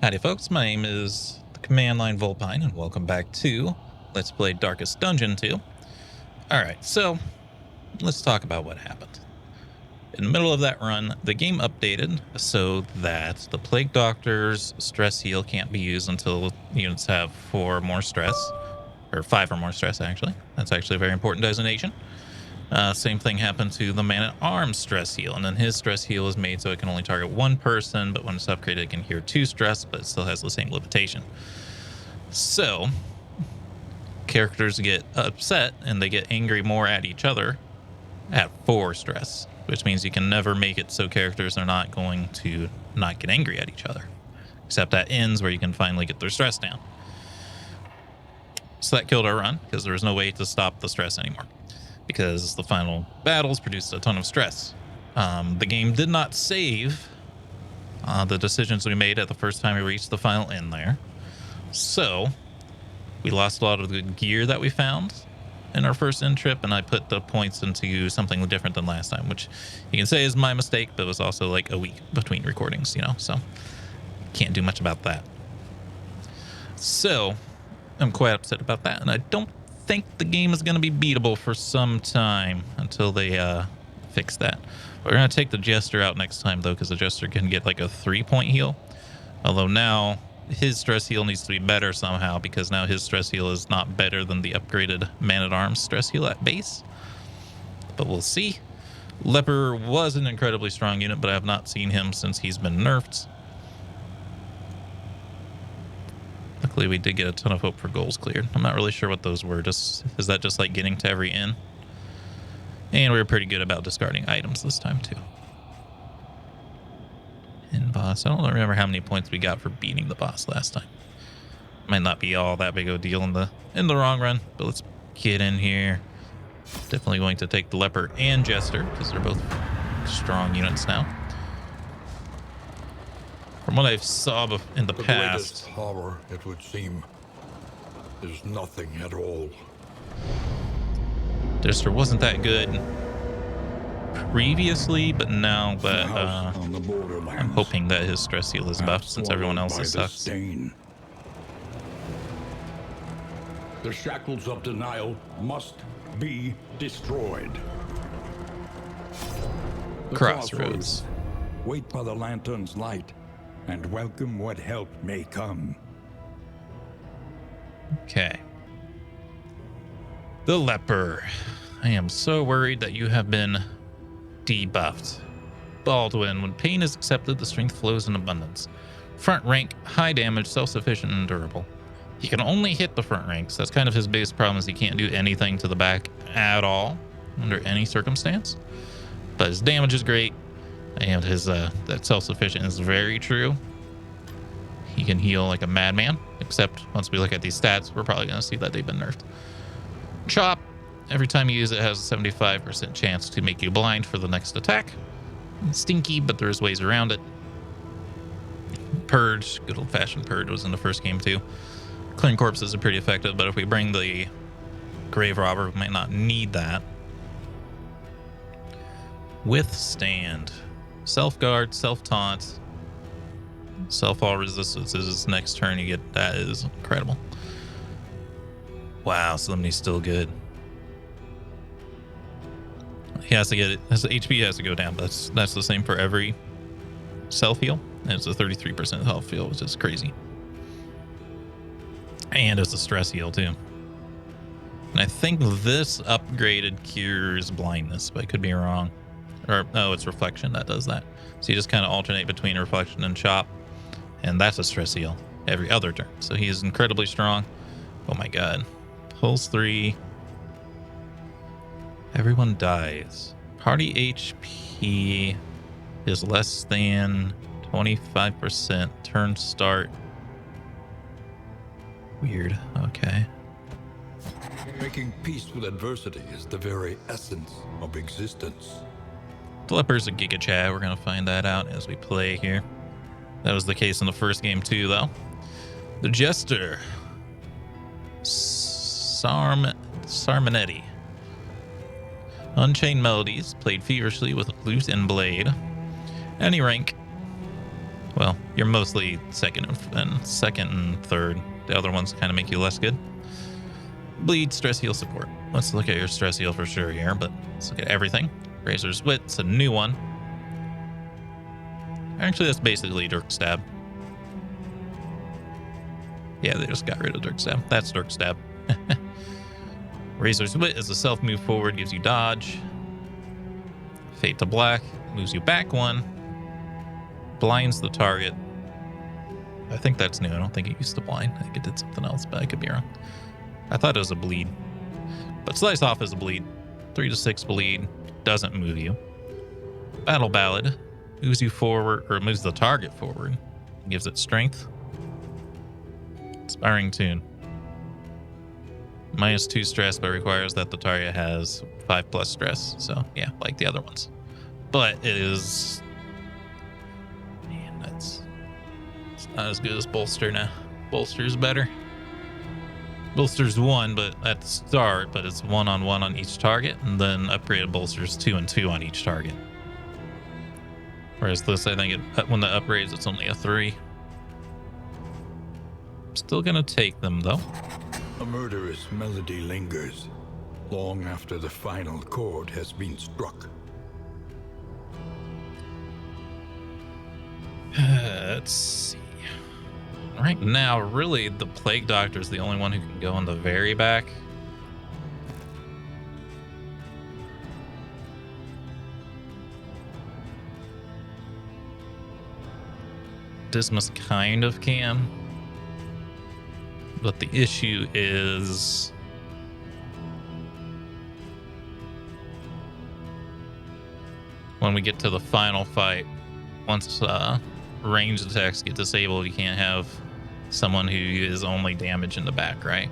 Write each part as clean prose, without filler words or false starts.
Howdy folks, my name is the Command Line Volpine and welcome back to Let's Play Darkest Dungeon 2. Alright, so let's talk about what happened. In the middle of that run, the game updated so that the Plague Doctor's stress heal can't be used until units have 4 or more stress, or 5 or more stress actually. That's actually a very important designation. Same thing happened to the Man-at-Arms stress heal, and then his stress heal is made so it can only target 1 person, but when it's upgraded it can heal 2 stress, but it still has the same limitation. So characters get upset and they get angry more at each other at 4 stress, which means you can never make it so characters are not going to not get angry at each other, except at ends where you can finally get their stress down. So that killed our run because there was no way to stop the stress anymore, because the final battles produced a ton of stress. The game did not save the decisions we made at the first time we reached the final end there. So we lost a lot of the gear that we found in our first end trip, and I put the points into something different than last time, which you can say is my mistake, but it was also like a week between recordings, so can't do much about that. So I'm quite upset about that, and I don't think the game is going to be beatable for some time until they fix that. We're going to take the Jester out next time, though, because the Jester can get like a 3-point heal. Although now his stress heal needs to be better somehow, because now his stress heal is not better than the upgraded Man-at-Arms stress heal at base. But we'll see. Leper was an incredibly strong unit, but I have not seen him since he's been nerfed. Luckily, we did get a ton of hope for goals cleared. I'm not really sure what those were. Is that just like getting to every inn? And we were pretty good about discarding items this time, too. In boss. I don't remember how many points we got for beating the boss last time. Might not be all that big of a deal in the long run, but let's get in here. Definitely going to take the Leper and Jester, because they're both strong units now. From what I saw in the past, greatest horror, it would seem, is nothing at all. Jester wasn't that good previously, but now that I'm hoping that his stress heal is buffed since everyone else's sucks. The shackles of denial must be destroyed. Crossroads. Wait by the lantern's light and welcome what help may come. Okay. The Leper. I am so worried that you have been debuffed. Baldwin. When pain is accepted, the strength flows in abundance. Front rank, high damage, self-sufficient, and durable. He can only hit the front ranks. That's kind of his biggest problem, is he can't do anything to the back at all under any circumstance. But his damage is great. And his that self-sufficient is very true. He can heal like a madman, except once we look at these stats, we're probably going to see that they've been nerfed. Chop. Every time you use it, has a 75% chance to make you blind for the next attack. It's stinky, but there's ways around it. Purge. Good old-fashioned Purge was in the first game, too. Clearing corpses are pretty effective, but if we bring the Grave Robber, we might not need that. Withstand. Self-guard, self-taunt, self-all resistances. Next turn you get, that is incredible. Wow, Solemnity's still good. He has to get it, his HP has to go down, but that's the same for every self-heal. And it's a 33% health heal, which is crazy. And it's a stress heal too. And I think this upgraded cures blindness, but I could be wrong. Or, no, it's reflection that does that. So you just kind of alternate between reflection and chop. And that's a stress heal every other turn. So he is incredibly strong. Oh my god. Pulse 3. Everyone dies. Party HP is less than 25%. Turn start. Weird. Okay. Making peace with adversity is the very essence of existence. The Leper's a Giga Chad. We're going to find that out as we play here. That was the case in the first game too, though. The Jester. Sarmanetti. Unchained Melodies, played feverishly with lute and blade. Any rank. Well, you're mostly second and third. The other ones kind of make you less good. Bleed, stress heal, support. Let's look at your stress heal for sure here, but let's look at everything. Razor's Wit's a new one. Actually, that's basically Dirk Stab. Yeah, they just got rid of Dirk Stab. That's Dirk Stab. Razor's Wit is a self move forward, gives you dodge. Fade to Black moves you back one. Blinds the target. I think that's new. I don't think it used to blind. I think it did something else, but I could be wrong. I thought it was a bleed. But Slice Off is a bleed. 3 to 6 bleed. Doesn't move you. Battle Ballad moves you forward, or moves the target forward. Gives it strength. Inspiring Tune. -2 stress, but requires that the target has 5+ stress. So yeah, like the other ones. But it is... Man, it's not as good as Bolster now. Bolster's better. Bolster's 1, but at the start, but it's 1-on-1 on each target, and then upgraded Bolster's 2-and-2 on each target. Whereas this, I think when the upgrades, it's only a 3. Still gonna take them though. A murderous melody lingers long after the final chord has been struck. Let's see. Right now, really, the Plague Doctor is the only one who can go in the very back. Dismas kind of can. But the issue is... when we get to the final fight, once ranged attacks get disabled, you can't have someone who is only damage in the back, right?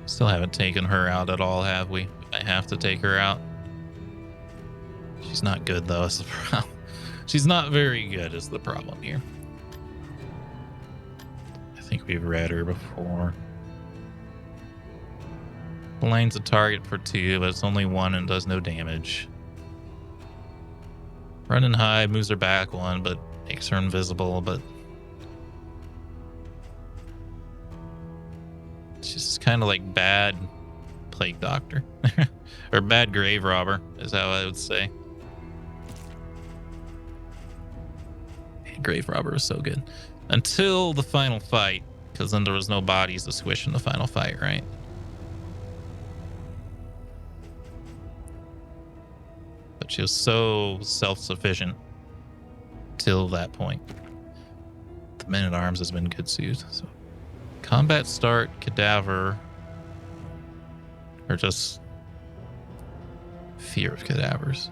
Still haven't taken her out at all, have we? I have to take her out. She's not good, though, is the problem. She's not very good, is the problem here. I think we've read her before. Blinds a target for 2, but it's only 1 and does no damage. Running high moves her back 1, but makes her invisible, but she's kind of like bad Plague Doctor. Or bad Grave Robber is how I would say. Man, Grave Robber is so good. Until the final fight, because then there was no bodies to squish in the final fight, right? But she was so self-sufficient till that point. The Man-at-Arms has been good suit. So combat start, Cadaver, or just fear of cadavers.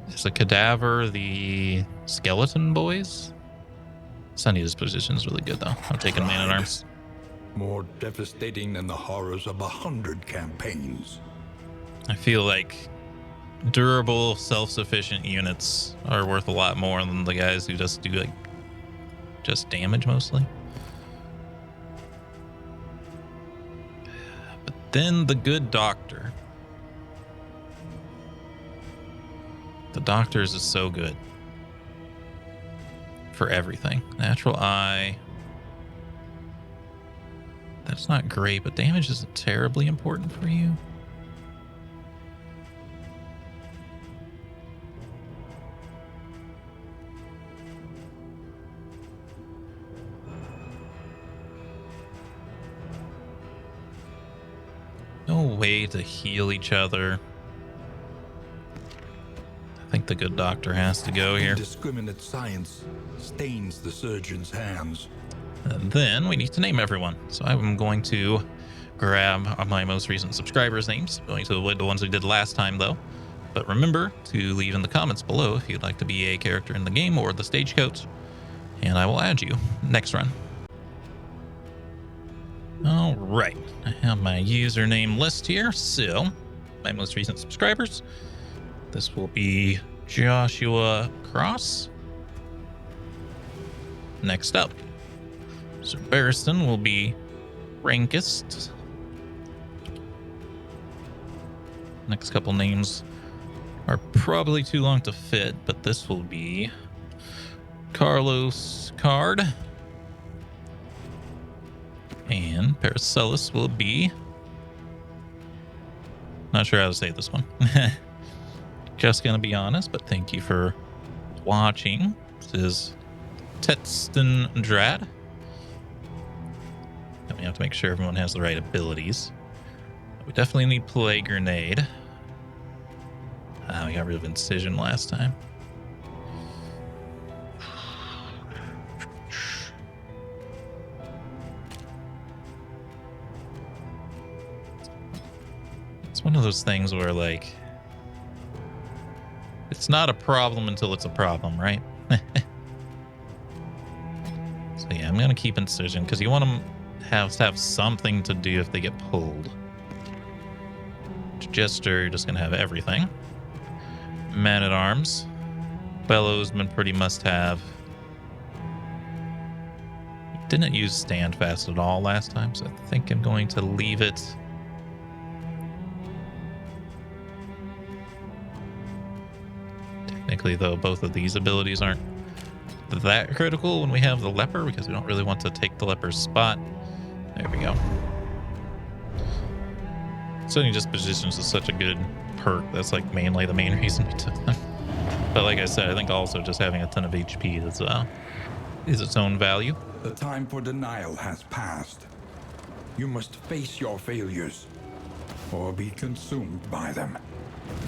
Is a Cadaver the Skeleton Boys? Sunny disposition is really good though. I'm taking Man-at-Arms. More devastating than the horrors of 100 campaigns. I feel like durable, self-sufficient units are worth a lot more than the guys who just do like just damage mostly. But then the good Doctor. The Doctor's is so good for everything. Natural Eye. That's not great, but damage isn't terribly important for you. No way to heal each other. I think the good Doctor has to go here. Indiscriminate science stains the surgeon's hands. And then we need to name everyone. So I'm going to grab my most recent subscribers' names. I'm going to avoid the ones we did last time, though. But remember to leave in the comments below if you'd like to be a character in the game or the stagecoach, and I will add you next run. All right, I have my username list here. So my most recent subscribers. This will be Joshua Cross. Next up, Sir Barristan will be Rankist. Next couple names are probably too long to fit, but this will be Carlos card. And Paracelsus will be... Not sure how to say this one. Just gonna be honest, but thank you for watching. This is Tetstendrad. And we have to make sure everyone has the right abilities. We definitely need Play Grenade. We got rid of Incision last time. It's one of those things where, like, it's not a problem until it's a problem, right? So yeah, I'm gonna keep Incision because you want them to have something to do if they get pulled. Jester, you're just gonna have everything. Man at Arms. Bellows been pretty must have. Didn't use Stand Fast at all last time, so I think I'm going to leave it. Technically, though, both of these abilities aren't that critical when we have the Leper, because we don't really want to take the Leper's spot. There we go. Setting Dispositions is such a good perk. That's like mainly the main reason we took them. But like I said, I think also just having a ton of HP is its own value. The time for denial has passed. You must face your failures or be consumed by them.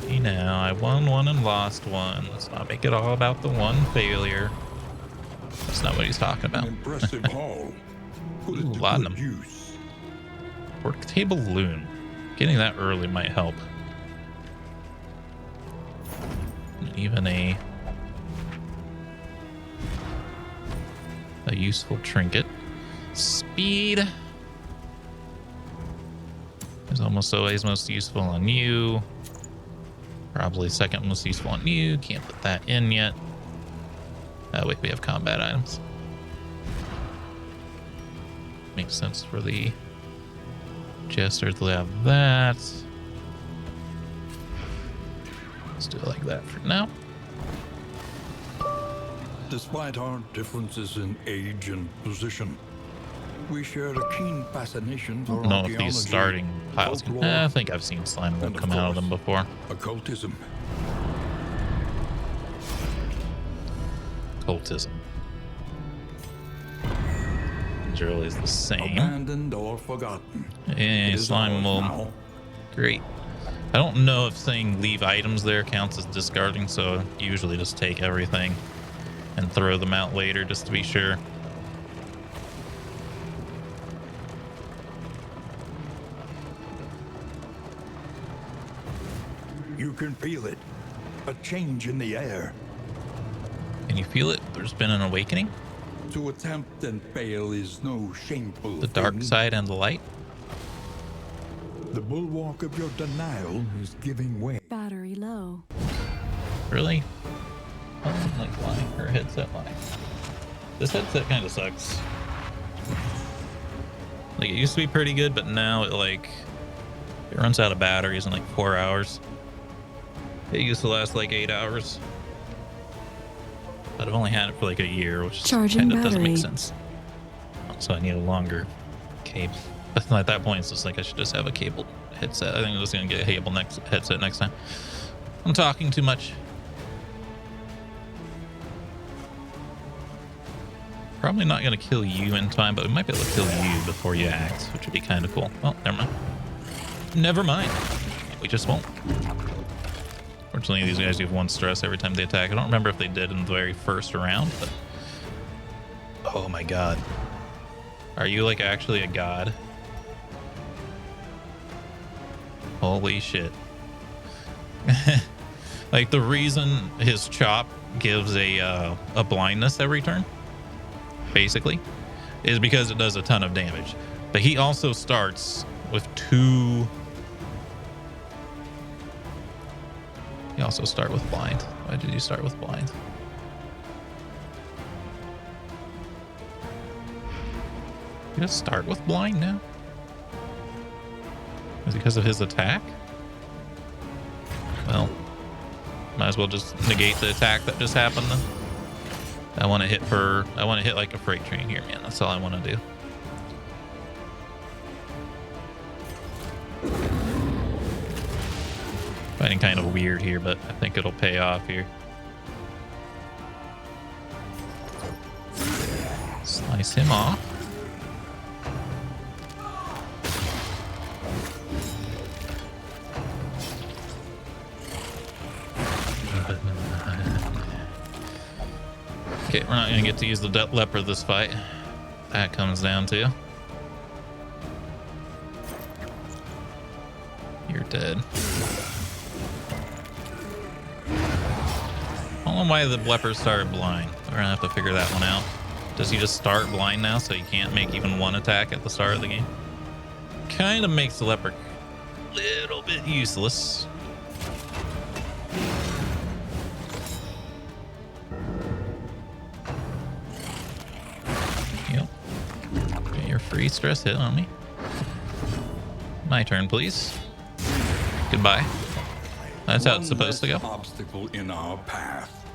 You know, I won one and lost one. Let's not make it all about the one failure. That's not what he's talking about. An impressive haul. Put it Ooh, to lot of good them. use. Work table loon. Getting that early might help. Even a useful trinket. Speed is almost always most useful on you. Probably second most useful on you. Can't put that in yet. Oh wait, we have combat items. Makes sense for the Jester to have that. Let's do it like that for now. Despite our differences in age and position, we share a keen fascination for I don't know if archaeology, these starting piles can... folklore, I think I've seen slime and come of out of them course, before. occultism. Cultism. Generally is the same. Abandoned or forgotten. Yeah, It is slime ours will... now. Great. I don't know if saying leave items there counts as discarding, so I usually just take everything and throw them out later just to be sure. You can feel it. A change in the air. Can you feel it? There's been an awakening? To attempt and fail is no shameful The dark thing. side and the light? The bulwark of your denial is giving way. Battery low. Really? Oh, like lying. Her headset lying. This headset kind of sucks. Like, it used to be pretty good, but now it runs out of batteries in like 4 hours. It used to last like 8 hours. But I've only had it for like a year, which Charging kind of doesn't make battery. sense. So I need a longer cable. But at that point, it's just like I should just have a cable headset. I think I'm just going to get a cable headset next time. I'm talking too much. Probably not going to kill you in time, but we might be able to kill you before you act, which would be kind of cool. Well, never mind. Never mind. We just won't. Fortunately, these guys give 1 stress every time they attack. I don't remember if they did in the very first round, but... Oh my god. Are you, like, actually a god? Holy shit. Like, the reason his chop gives a blindness every turn, basically, is because it does a ton of damage. But he also starts with 2... You also start with blind. Why did you start with blind? You just start with blind now? Is it because of his attack? Well, Might as well just negate the attack that just happened then. I want to hit like a freight train here, man. That's all I want to do. Fighting kind of weird here, but I think it'll pay off here. Slice him off. Okay, we're not going to get to use the Leper this fight. That comes down to. You're dead. I don't know why the Leper started blind. We're going to have to figure that one out. Does he just start blind now so he can't make even one attack at the start of the game? Kind of makes the Leper a little bit useless. Free stress hit on me. My turn, please. Goodbye. That's how it's supposed to go. Obstacle in our path.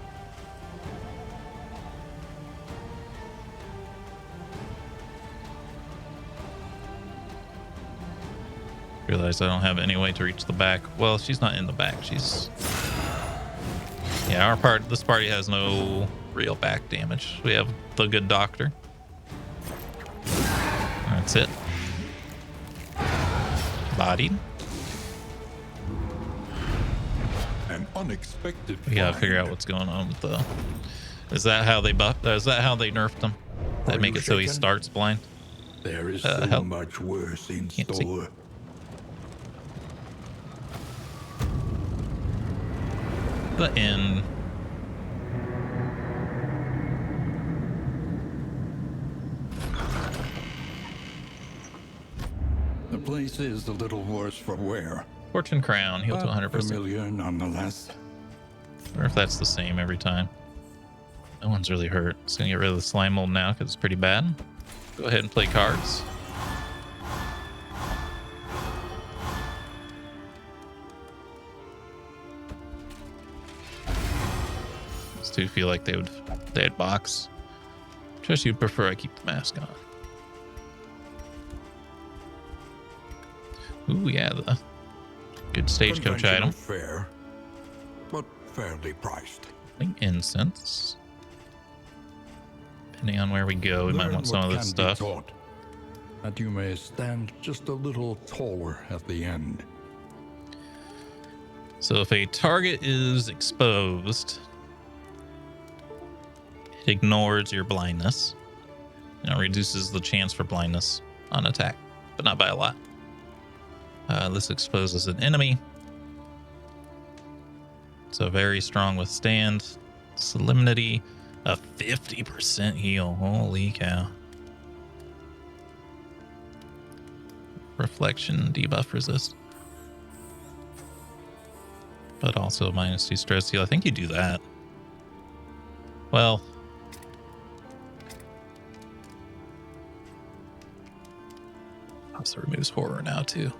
Realize I don't have any way to reach the back. Well, she's not in the back. She's... Yeah, this party has no real back damage. We have the good doctor. That's it. Bodied. An unexpected. We gotta figure out what's going on with the. Is that how they buffed? Is that how they nerfed him? That make it so he starts blind? There is so much worse in store. The end. The place is a little worse for wear. Fortune Crown, heal to 100%. Familiar nonetheless. I wonder if that's the same every time. No one's really hurt. Just gonna get rid of the slime mold now because it's pretty bad. Go ahead and play cards. These two feel like they'd box. Trust you'd prefer I keep the mask on. Ooh, yeah, the good stagecoach item. Fair, but fairly priced. I think incense. Depending on where we go, we might want some of this stuff. That you may stand just a little taller at the end. So if a target is exposed, it ignores your blindness. Reduces the chance for blindness on attack, but not by a lot. This exposes an enemy. So very strong withstand. Solemnity, a 50% heal. Holy cow. Reflection, debuff resist. But also -2 stress heal. I think you do that. Well. Also removes horror now too.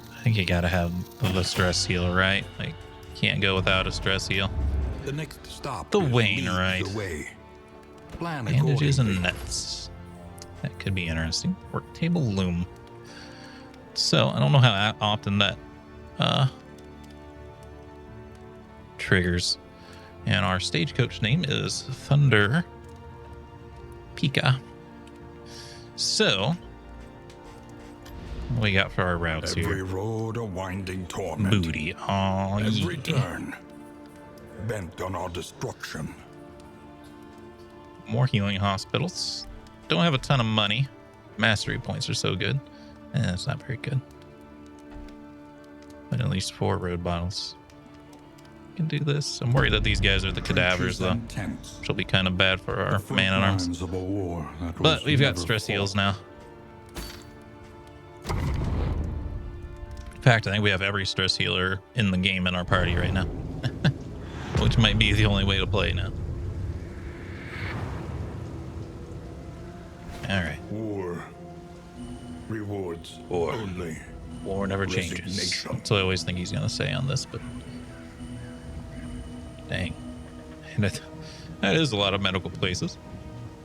I think you gotta have the stress heal, right? Like, can't go without a stress heal. The next stop. The Wayne, right? Bandages and nets. That could be interesting. Work table loom. So I don't know how often that triggers. And our stagecoach name is Thunder Pika. So what we got for our routes Every here? Every road a winding torment. Booty. Oh, Every yeah. turn bent on our destruction. More healing hospitals. Don't have a ton of money. Mastery points are so good. It's not very good. But at least 4 road bottles. Can do this. I'm worried that these guys are the cadavers, though. Which will be kind of bad for our man-at-arms. But we've got stress heals now. In fact, I think we have every stress healer in the game in our party right now. Which might be the only way to play now. War rewards War. only War never changes. resignation. That's what I always think he's going to say on this, but dang. And that is a lot of medical places.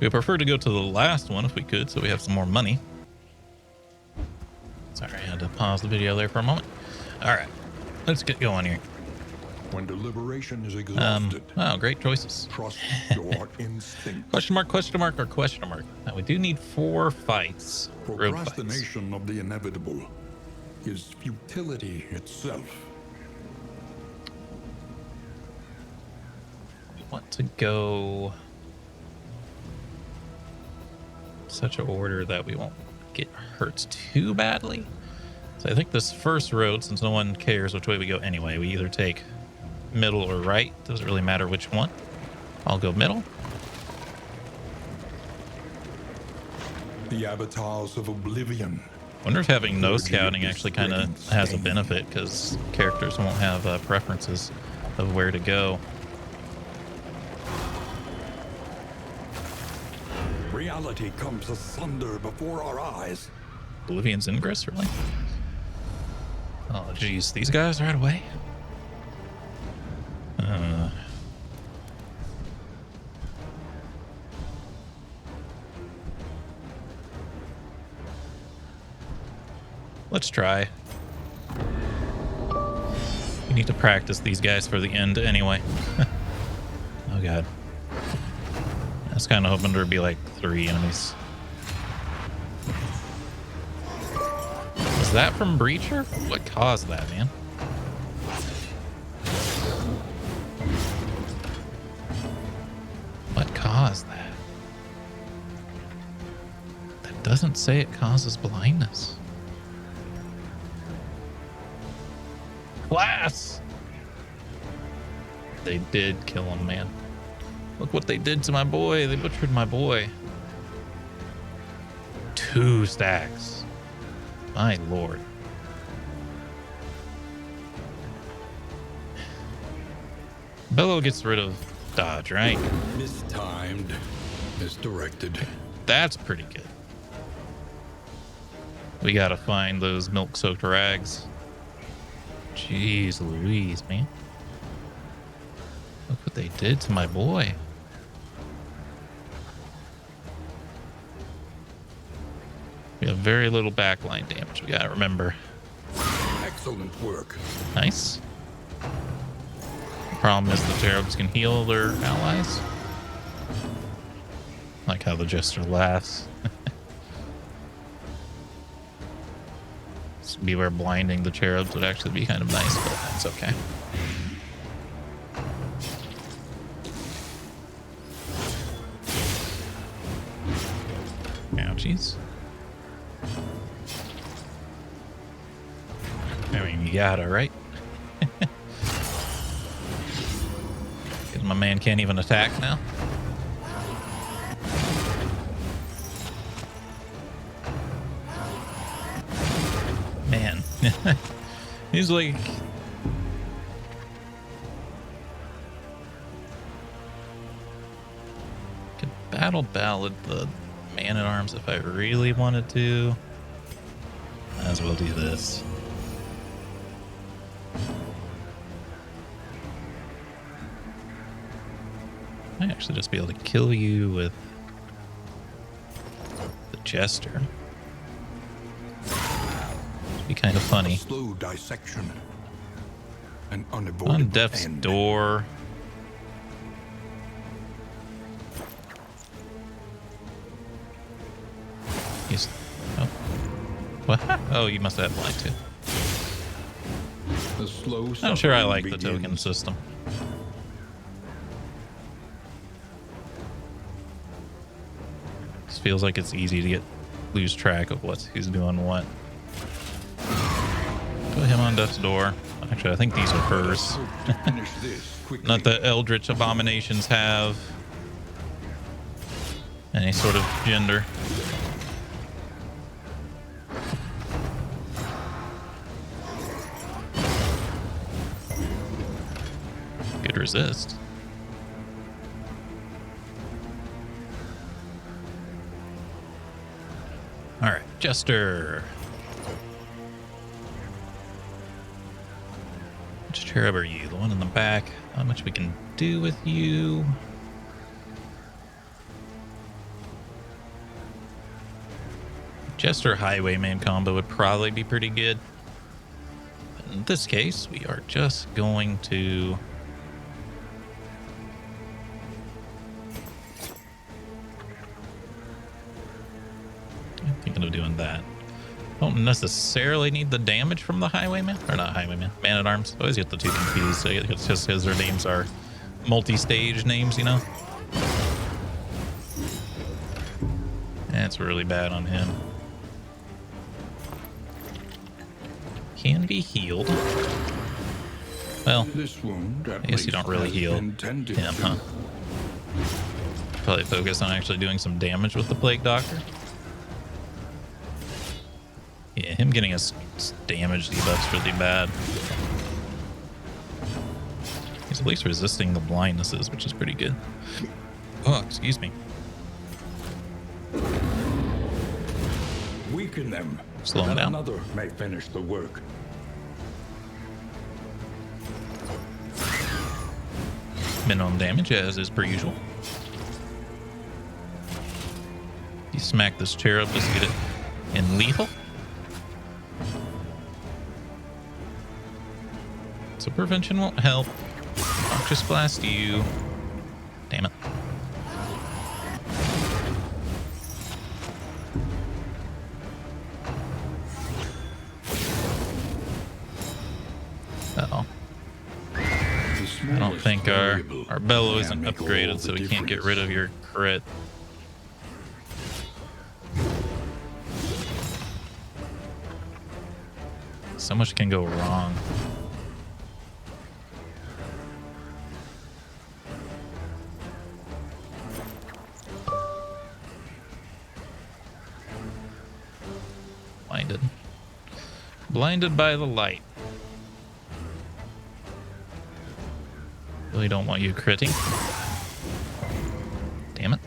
We would prefer to go to the last one if we could, so we have some more money. Sorry, I had to pause the video there for a moment. All right, let's get going here. When deliberation is exhausted, Oh, great choices. trust your instinct. Question mark, question mark, or question mark. Now, we do need 4 fights. Road fights. Procrastination of the inevitable is futility itself. We want to go such an order that we won't get hurt too badly. So I think this first road, since no one cares which way we go anyway, we either take middle or right. Doesn't really matter which one. I'll go middle. The avatars of oblivion. Wonder if having no scouting actually kind of has a benefit, because characters won't have preferences of where to go. Reality comes asunder before our eyes. Oblivion's Ingress, really? Oh, geez. These guys right away? Let's try. We need to practice these guys for the end anyway. Oh, God. I was kind of hoping there'd be like 3 enemies. Was that from Breacher? What caused that, man? What caused that? That doesn't say it causes blindness. Class! They did kill him, man. Look what they did to my boy. They butchered my boy. 2 stacks. My lord. Bellow gets rid of dodge, right? Mistimed, misdirected. That's pretty good. We gotta find those milk-soaked rags. Jeez Louise, man. Look what they did to my boy. We have very little backline damage, we gotta remember. Excellent work. Nice. The problem is the cherubs can heal their allies. Like how the jester laughs. This would be where blinding the cherubs would actually be kind of nice, but that's okay. Ouchies. I mean, you gotta, right? Because my man can't even attack now. Man. He's like... Could battle ballad the man-at-arms if I really wanted to. Might as well do this. Might actually just be able to kill you with the jester. Be kind of funny. Slow dissection. An unavoidable On death's end. door. He's... Oh. What? Oh, you must have blind too. The slow I'm sure I like suffering the token begins. system. This feels like it's easy to lose track of who's doing what. Put him on death's door. Actually, I think these are hers. Hope to finish this quickly. Not the eldritch abominations have any sort of gender. Could resist. Jester. Which cherub are you? The one in the back. Not much we can do with you. Jester Highwayman combo would probably be pretty good. But in this case, we are just going to... I'm thinking of doing that. Don't necessarily need the damage from the Highwayman. Or not Highwayman. Man-at-Arms. I always get the two confused. So it's just because their names are multi-stage names, you know? That's really bad on him. Can be healed. Well, This wound, I guess you don't really heal him, huh? Probably focus on actually doing some damage with the Plague Doctor. Yeah, him getting his damage debuff's really bad. He's at least resisting the blindnesses, which is pretty good. Oh, excuse me. Weaken them. Slow him that down. Another may finish the work. Minimum damage, as is per usual. You smack this cherub just to get it in lethal. So prevention won't help. I'll just blast you. Damn it. Uh-oh. I don't think our bellow isn't upgraded, so we can't get rid of your crit. So much can go wrong. Blinded. Blinded by the light. Really don't want you critting. Damn it.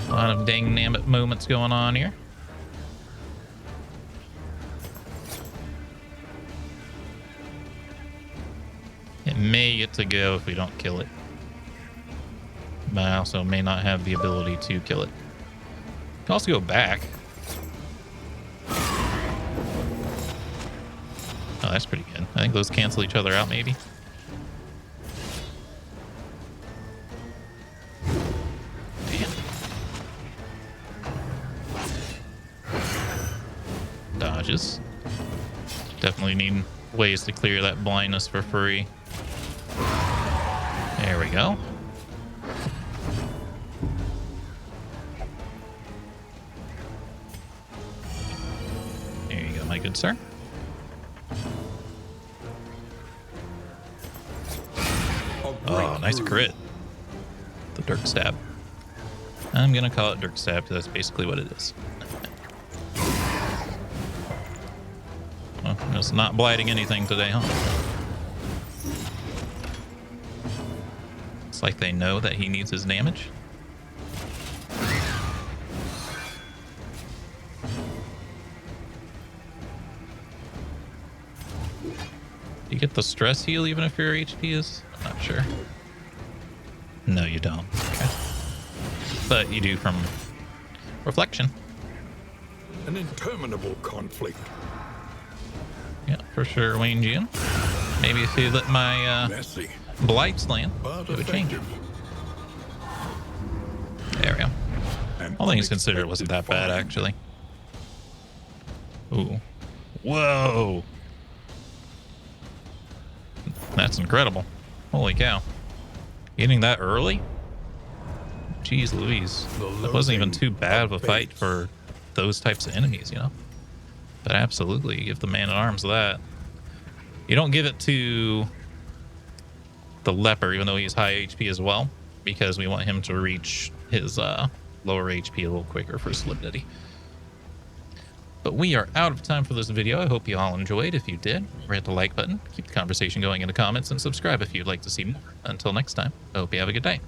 A lot of dang nabbit moments going on here. It may get to go if we don't kill it. But I also may not have the ability to kill it. Can also go back. Oh, that's pretty good. I think those cancel each other out, maybe. Damn. Dodges. Definitely need ways to clear that blindness for free. There we go. There you go, my good sir. Oh, nice crit. The Dirk Stab. I'm gonna call it Dirk Stab because that's basically what it is. Well, it's not blighting anything today, huh? It's like they know that he needs his damage. Do you get the stress heal even if your HP is? I'm not sure. No, you don't. Okay. But you do from reflection. An interminable conflict. Yeah, for sure, Wayne June. Maybe if you let my Messy, blights land, but it would change. effective. There we go. An All things considered, it wasn't that bad, unexpected actually. Ooh. Whoa! That's incredible. Holy cow. Getting that early? Jeez Louise. That wasn't even too bad of a fight for those types of enemies, you know? But absolutely, give the man-at-arms that. You don't give it to the Leper, even though he's high HP as well, because we want him to reach his lower HP a little quicker for Solidity. But we are out of time for this video. I hope you all enjoyed. If you did, hit the like button, keep the conversation going in the comments, and subscribe if you'd like to see more. Until next time, I hope you have a good day.